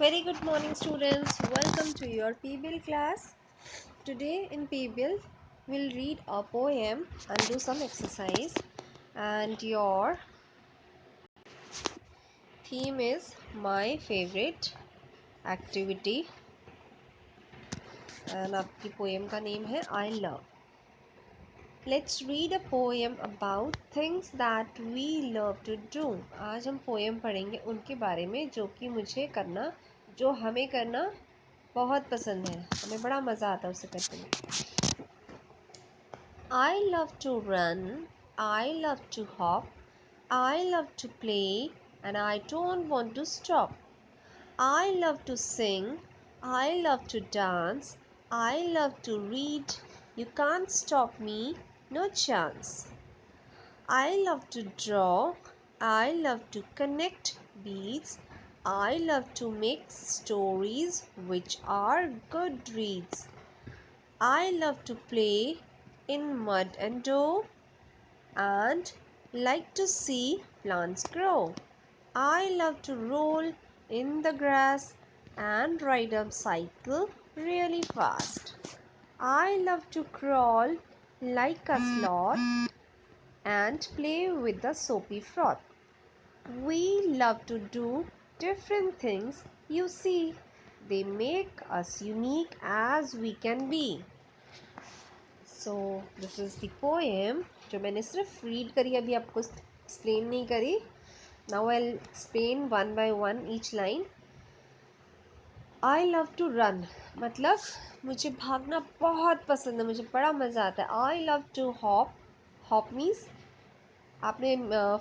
Very good morning, students. Welcome to your PBL class. Today in PBL, we'll read a poem and do some exercise. And your theme is my favorite activity. And आपकी poem का name है I love. Let's read a poem about things that we love to do. आज हम poem पढ़ेंगे उनके बारे में जो हमें करना बहुत पसंद है, हमें बड़ा मज़ा आता है उसे करने में। I love to run, I love to hop, I love to play, and I don't want to stop. I love to sing, I love to dance, I love to read. You can't stop me, no chance. I love to draw, I love to connect beats, I love to make stories which are good reads. I love to play in mud and dough and like to see plants grow. I love to roll in the grass and ride a cycle really fast. I love to crawl like a sloth and play with the soapy froth. We love to do different things, you see. They make us unique as we can be. So this is the poem जो मैंने सिर्फ read करी, अभी आपको explain नहीं करी. Now I'll explain one by one each line. I love to run मतलब मुझे भागना बहुत पसंद है, मुझे बड़ा मज़ा आता है. I love to hop. Hop means आपने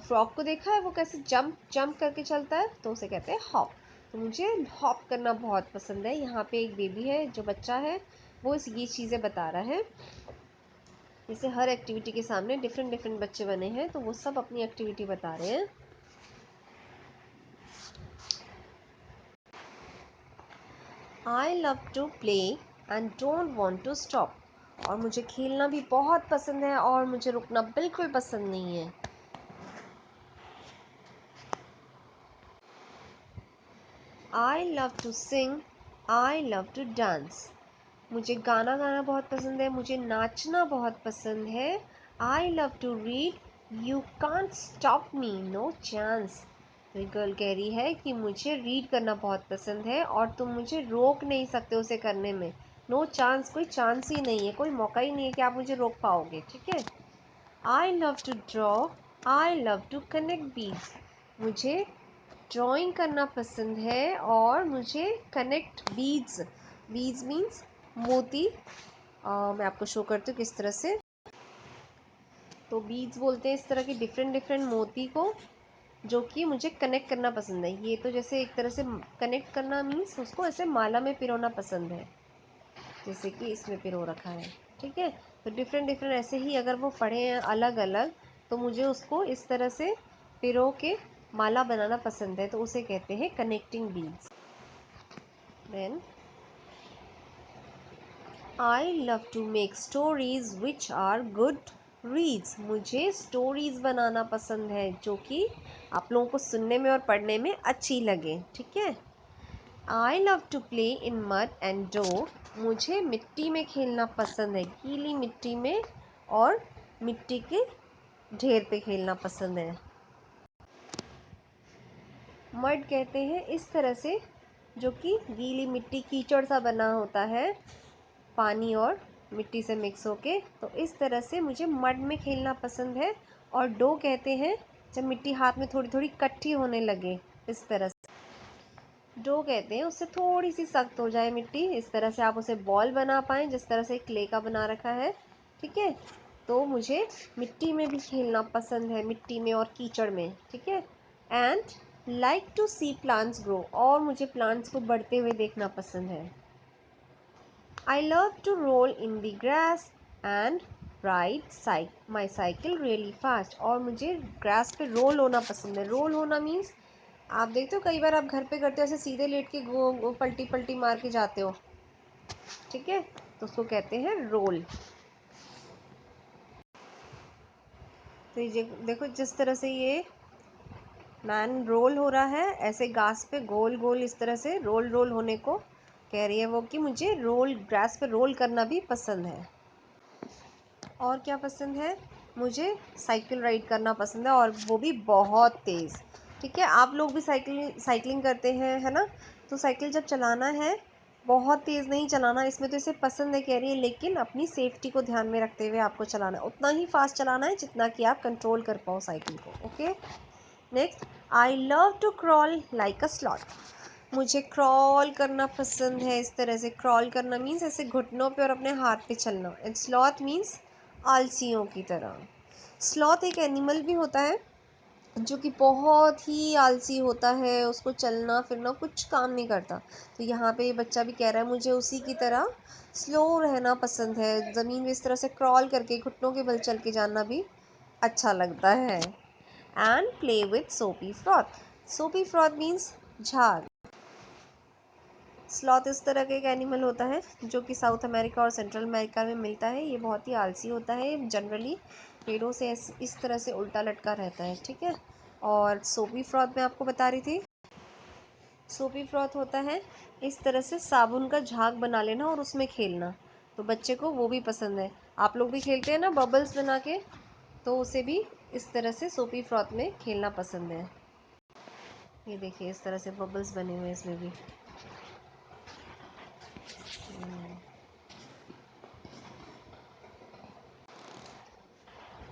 फ्रॉक को देखा है, वो कैसे जंप करके चलता है, तो उसे कहते हैं हॉप. तो मुझे हॉप करना बहुत पसंद है. यहाँ पे एक बेबी है, जो बच्चा है वो ये चीज़ें बता रहा है. जैसे हर एक्टिविटी के सामने डिफरेंट बच्चे बने हैं, तो वो सब अपनी एक्टिविटी बता रहे हैं. I love to play and don't want to stop. और मुझे खेलना भी बहुत पसंद है और मुझे रुकना बिल्कुल पसंद नहीं है. I love to sing, I love to dance. मुझे गाना गाना बहुत पसंद है, मुझे नाचना बहुत पसंद है. I love to read, you can't stop me, no chance. तो गर्ल कह रही है कि मुझे रीड करना बहुत पसंद है और तुम मुझे रोक नहीं सकते उसे करने में. नो चांस, कोई चांस ही नहीं है, कोई मौका ही नहीं है कि आप मुझे रोक पाओगे. ठीक है. I love to draw, I love to connect beads. मुझे ड्राइंग करना पसंद है और मुझे कनेक्ट बीड्स. बीड्स मीन्स मोती. मैं आपको शो करती हूँ किस तरह से. तो बीड्स बोलते हैं इस तरह की डिफरेंट मोती को, जो कि मुझे कनेक्ट करना पसंद है. ये तो जैसे एक तरह से कनेक्ट करना मीन्स उसको ऐसे माला में पिरोना पसंद है, जैसे कि इसमें पिरो रखा है. ठीक है. तो डिफरेंट ऐसे ही अगर वो पढ़े हैं अलग अलग, तो मुझे उसको इस तरह से पिरो के माला बनाना पसंद है, तो उसे कहते हैं connecting beads. Then I love to make stories which are good reads. मुझे स्टोरीज बनाना पसंद है जो कि आप लोगों को सुनने में और पढ़ने में अच्छी लगे. ठीक है. I love to play in mud and dough. मुझे मिट्टी में खेलना पसंद है, गीली मिट्टी में और मिट्टी के ढेर पे खेलना पसंद है. मड कहते हैं इस तरह से जो कि गीली मिट्टी कीचड़ सा बना होता है, पानी और मिट्टी से मिक्स होके. तो इस तरह से मुझे मड में खेलना पसंद है. और डो कहते हैं जब मिट्टी हाथ में थोड़ी थोड़ी इकट्ठी होने लगे, इस तरह से डो कहते हैं उससे थोड़ी सी सख्त हो जाए मिट्टी, इस तरह से आप उसे बॉल बना पाएँ, जिस तरह से क्ले का बना रखा है. ठीक है. तो मुझे मिट्टी में भी खेलना पसंद है, मिट्टी में और कीचड़ में. ठीक है. And like to see plants grow. और मुझे प्लांट्स को बढ़ते हुए देखना पसंद है. I love to roll in the grass and ride my cycle really fast. और मुझे ग्रास पे रोल होना पसंद है. रोल होना मीन्स आप देखते हो कई बार आप घर पे करते हो ऐसे सीधे लेट के पलटी पलटी मार के जाते हो. ठीक है. तो उसको कहते हैं रोल. तो ये देखो जिस तरह से ये मैन रोल हो रहा है ऐसे घास पे, गोल गोल इस तरह से रोल रोल होने को कह रही है वो कि मुझे रोल ग्रास पे रोल करना भी पसंद है। और क्या पसंद है? मुझे साइकिल राइड करना पसंद है, और वो भी बहुत तेज़। ठीक है, आप लोग भी साइकिलिंग करते हैं, है ना? तो साइकिल जब चलाना है, बहुत तेज़ नहीं चलाना। इसमें तो इसे पसंद है कह रही है, लेकिन अपनी सेफ्टी को ध्यान में रखते हुए आपको चलाना है। उतना ही फास्ट चलाना है जितना कि आप कंट्रोल कर पाओ साइकिल को। Okay, next, I love to crawl like a sloth. मुझे क्रॉल करना पसंद है। इस तरह से क्रॉल करना मीन्स ऐसे घुटनों पे और अपने हाथ पे चलना। एंड स्लॉथ मीन्स आलसियों की तरह। स्लॉथ एक एनिमल भी होता है जो कि बहुत ही आलसी होता है, उसको चलना फिरना कुछ काम नहीं करता। तो यहाँ पे ये बच्चा भी कह रहा है मुझे उसी की तरह स्लो रहना पसंद है, ज़मीन में इस तरह से क्रॉल करके घुटनों के बल चल के जाना भी अच्छा लगता है। एंड प्ले विथ सोपी फ्रॉथ। सोपी फ्रॉथ मीन्स झाग। स्लॉथ इस तरह का एक एनिमल होता है जो कि साउथ अमेरिका और सेंट्रल अमेरिका में मिलता है। ये बहुत ही आलसी होता है, जनरली पेड़ों से इस तरह से उल्टा लटका रहता है। ठीक है, और सोपी फ्रॉथ मैं आपको बता रही थी, सोपी फ्रॉथ होता है इस तरह से साबुन का झाग बना लेना और उसमें खेलना। तो बच्चे को वो भी पसंद है। आप लोग भी खेलते हैं ना बबल्स बना के, तो उसे भी इस तरह से सोपी फ्रॉथ में खेलना पसंद है। ये देखिए इस तरह से बबल्स बने हुए हैं इसमें भी।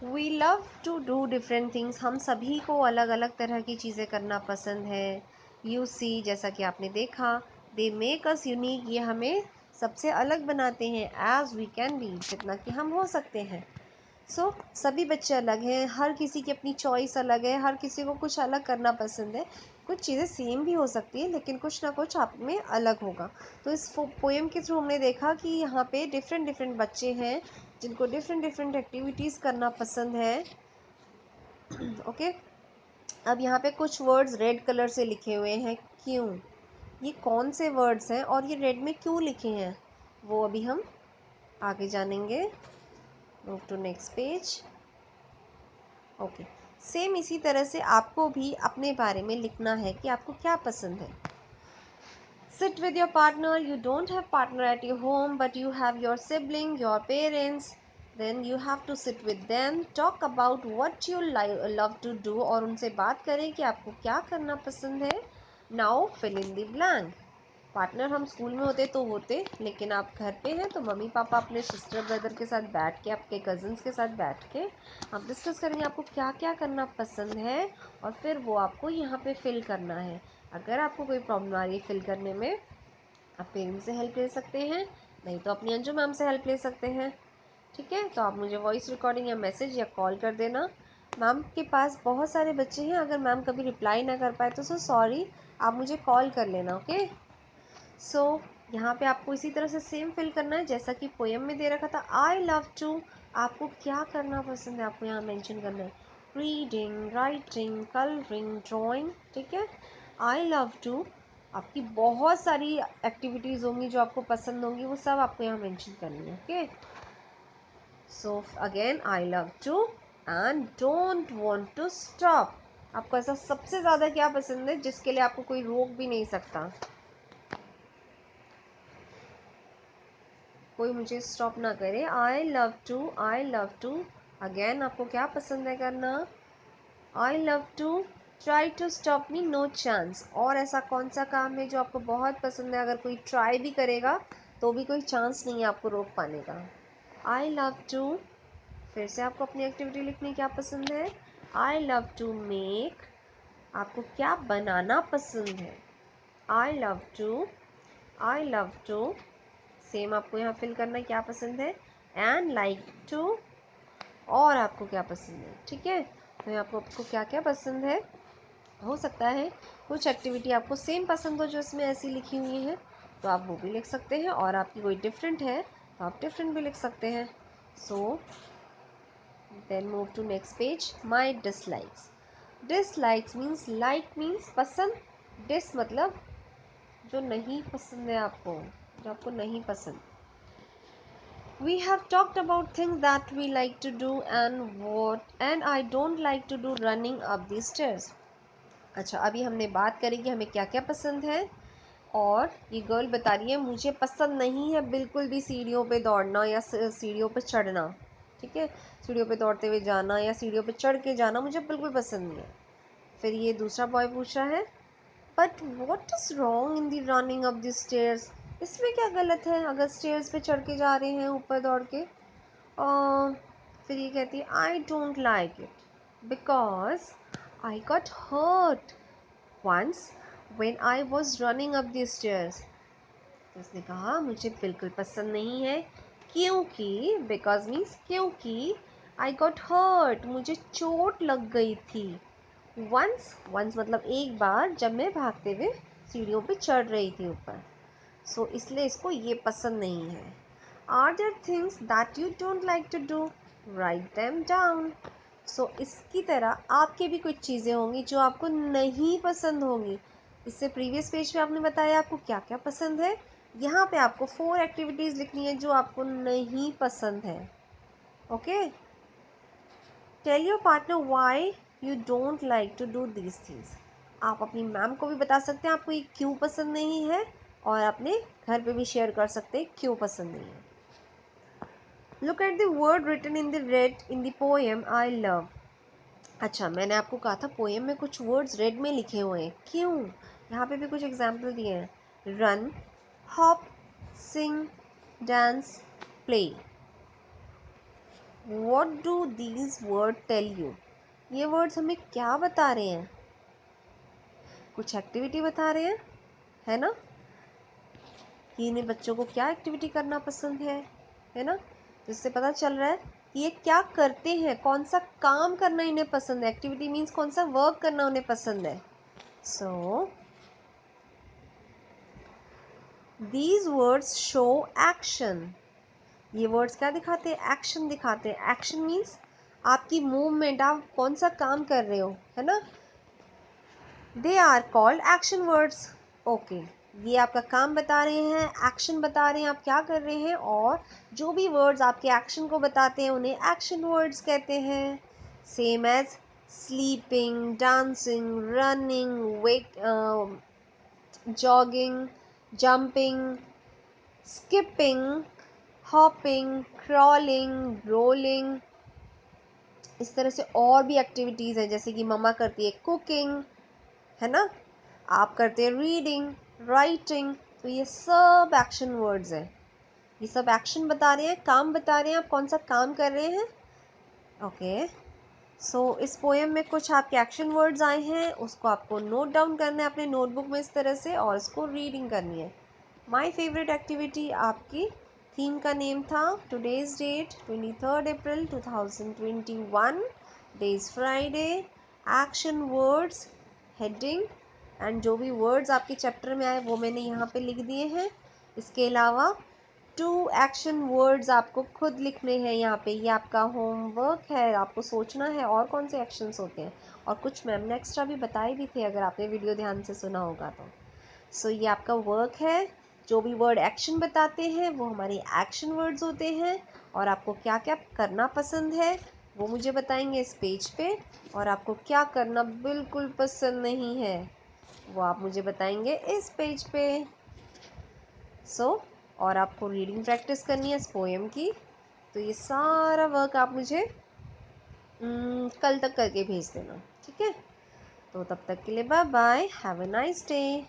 We love to do different things. हम सभी को अलग अलग तरह की चीज़ें करना पसंद है। यू सी, जैसा कि आपने देखा, दे मेक अस यूनिक। ये हमें सबसे अलग बनाते हैं। एज वी कैन बी, जितना कि हम हो सकते हैं। सभी बच्चे अलग हैं, हर किसी की अपनी चॉइस अलग है, हर किसी को कुछ अलग करना पसंद है। कुछ चीज़ें सेम भी हो सकती है, लेकिन कुछ ना कुछ आप में अलग होगा। तो इस पोएम के थ्रू हमने देखा कि यहाँ पे डिफरेंट डिफरेंट बच्चे हैं जिनको डिफरेंट डिफरेंट एक्टिविटीज़ करना पसंद है। ओके, अब यहाँ पे कुछ वर्ड्स रेड कलर से लिखे हुए हैं। क्यों? ये कौन से वर्ड्स हैं और ये रेड में क्यों लिखे हैं, वो अभी हम आगे जानेंगे। Move to next page. Okay, same इसी तरह से आपको भी अपने बारे में लिखना है कि आपको क्या पसंद है। Sit with your partner. You don't have partner at your home, but you have your sibling, your parents. Then you have to sit with them, talk about what you love to do, और उनसे बात करें कि आपको क्या करना पसंद है। Now fill in the blank. Partner हम स्कूल में होते तो होते, लेकिन आप घर पे हैं तो मम्मी पापा अपने सिस्टर ब्रदर के साथ बैठ के, आपके कज़न्स के साथ बैठ के आप डिस्कस करेंगे आपको क्या क्या करना पसंद है, और फिर वो आपको यहाँ पे फिल करना है। अगर आपको कोई प्रॉब्लम आ रही है फिल करने में, आप पेरेंट्स से हेल्प ले सकते हैं, नहीं तो अपनी अंजू मैम से हेल्प ले सकते हैं। ठीक है, तो आप मुझे वॉइस रिकॉर्डिंग या मैसेज या कॉल कर देना। मैम के पास बहुत सारे बच्चे हैं, अगर मैम कभी रिप्लाई ना कर पाए तो सॉरी, आप मुझे कॉल कर लेना। ओके, यहाँ पे आपको इसी तरह से सेम फिल करना है जैसा कि पोएम में दे रखा था। आई लव टू, आपको क्या करना पसंद है आपको यहाँ मेंशन करना है। Reading, writing, colouring, drawing. ठीक है, आई लव टू, आपकी बहुत सारी एक्टिविटीज़ होंगी जो आपको पसंद होंगी, वो सब आपको यहाँ मेंशन करनी है। Okay, again I love to and don't want to stop. आपको ऐसा सबसे ज़्यादा क्या पसंद है जिसके लिए आपको कोई रोक भी नहीं सकता, कोई मुझे स्टॉप ना करे। I love to, I love to. Again आपको क्या पसंद है करना? I love to try to stop me, no chance. और ऐसा कौन सा काम है जो आपको बहुत पसंद है, अगर कोई ट्राई भी करेगा तो भी कोई चांस नहीं है आपको रोक पाने का। आई लव टू, फिर से आपको अपनी एक्टिविटी लिखनी क्या पसंद है। आई लव टू मेक, आपको क्या बनाना पसंद है। I love to, I love to, same आपको यहाँ फिल करना है क्या पसंद है। एंड लाइक टू, और आपको क्या पसंद है। ठीक है, तो यहाँ आपको क्या क्या पसंद है। हो सकता है कुछ एक्टिविटी आपको सेम पसंद हो जो इसमें ऐसी लिखी हुई है, तो आप वो भी लिख सकते हैं, और आपकी कोई डिफरेंट है तो आप डिफरेंट भी लिख सकते हैं। So then move to next page. My dislikes. Dislikes means, like means पसंद, डिस मतलब जो नहीं पसंद है आपको, जो आपको नहीं पसंद। We have talked about things that we like to do, and I don't like to do running up the stairs. अच्छा, अभी हमने बात करी कि हमें क्या क्या पसंद है, और ये गर्ल बता रही है मुझे पसंद नहीं है बिल्कुल भी सीढ़ियों पे दौड़ना या सीढ़ियों पे चढ़ना। ठीक है, सीढ़ियों पे दौड़ते हुए जाना या सीढ़ियों पे चढ़ के जाना मुझे बिल्कुल पसंद नहीं है। फिर ये दूसरा बॉय पूछ रहा है but what is wrong in the running up the stairs, इसमें क्या गलत है अगर स्टेयर्स पे चढ़ के जा रहे हैं ऊपर दौड़ के। फिर ये कहती है I don't like it because I got hurt once when I was running up the stairs। तो उसने कहा मुझे बिल्कुल पसंद नहीं है क्योंकि बिकॉज मीन्स क्योंकि आई गॉट हर्ट मुझे चोट लग गई थी। वंस वंस मतलब एक बार जब मैं भागते हुए सीढ़ियों पे चढ़ रही थी ऊपर। सो इसलिए इसको ये पसंद नहीं है। Are there things that you don't like to do, write them down. So इसकी तरह आपके भी कुछ चीज़ें होंगी जो आपको नहीं पसंद होंगी। इससे प्रीवियस पेज पे आपने बताया आपको क्या क्या पसंद है, यहाँ पे आपको 4 एक्टिविटीज़ लिखनी है जो आपको नहीं पसंद है। Okay, tell your partner why you don't like to do these things. आप अपनी मैम को भी बता सकते हैं आपको ये क्यों पसंद नहीं है, और अपने घर पे भी शेयर कर सकते हैं क्यों पसंद नहीं है। Look at the word written in the red in the poem I love. अच्छा, मैंने आपको कहा था पोएम में कुछ वर्ड्स रेड में लिखे हुए हैं, क्यों? यहाँ पे भी कुछ एग्जाम्पल दिए हैं, run, hop, sing, dance, play. What do these word tell you, ये वर्ड्स हमें क्या बता रहे हैं? कुछ एक्टिविटी बता रहे हैं, है ना, कि इन्हें बच्चों को क्या एक्टिविटी करना पसंद है ना। तो इससे पता चल रहा है कि ये क्या करते हैं, कौन सा काम करना इन्हें पसंद है। एक्टिविटी मीन्स कौन सा वर्क करना उन्हें पसंद है। So these words show action, ये वर्ड्स क्या दिखाते हैं? एक्शन दिखाते हैं। एक्शन मीन्स आपकी मूवमेंट, आप कौन सा काम कर रहे हो, है ना। They are called action words. Okay, ये आपका काम बता रहे हैं, एक्शन बता रहे हैं, आप क्या कर रहे हैं, और जो भी वर्ड्स आपके एक्शन को बताते हैं उन्हें एक्शन वर्ड्स कहते हैं। Same as sleeping, dancing, running, wake, jogging, jumping, skipping, hopping, crawling, rolling. इस तरह से और भी एक्टिविटीज़ हैं, जैसे कि मम्मा करती है कुकिंग, है ना, आप करते हैं रीडिंग, राइटिंग। तो ये सब एक्शन वर्ड्स हैं, ये सब एक्शन बता रहे हैं, काम बता रहे हैं, आप कौन सा काम कर रहे हैं। ओके, सो इस पोएम में कुछ आपके एक्शन वर्ड्स आए हैं, उसको आपको नोट डाउन करना है अपने नोटबुक में इस तरह से, और इसको रीडिंग करनी है। माय फेवरेट एक्टिविटी आपकी थीम का नेम था today's date 23 April 2021, day's Friday, action words, heading, and जो भी वर्ड्स आपके चैप्टर में आए वो मैंने यहाँ पे लिख दिए हैं। इसके अलावा 2 एक्शन वर्ड्स आपको खुद लिखने हैं यहाँ पे, ये आपका होमवर्क है, आपको सोचना है और कौन से एक्शंस होते हैं, और कुछ मैम ने एक्स्ट्रा भी बताए भी थे अगर आपने वीडियो ध्यान से सुना होगा तो। सो ये आपका वर्क है, जो भी वर्ड एक्शन बताते हैं वो हमारे एक्शन वर्ड्स होते हैं, और आपको क्या क्या करना पसंद है वो मुझे बताएंगे इस पेज पे, और आपको क्या करना बिल्कुल पसंद नहीं है वो आप मुझे बताएंगे इस पेज पे। और आपको रीडिंग प्रैक्टिस करनी है इस पोएम की, तो ये सारा वर्क आप मुझे कल तक करके भेज देना, ठीक है। तो तब तक के लिए bye bye, have a nice day.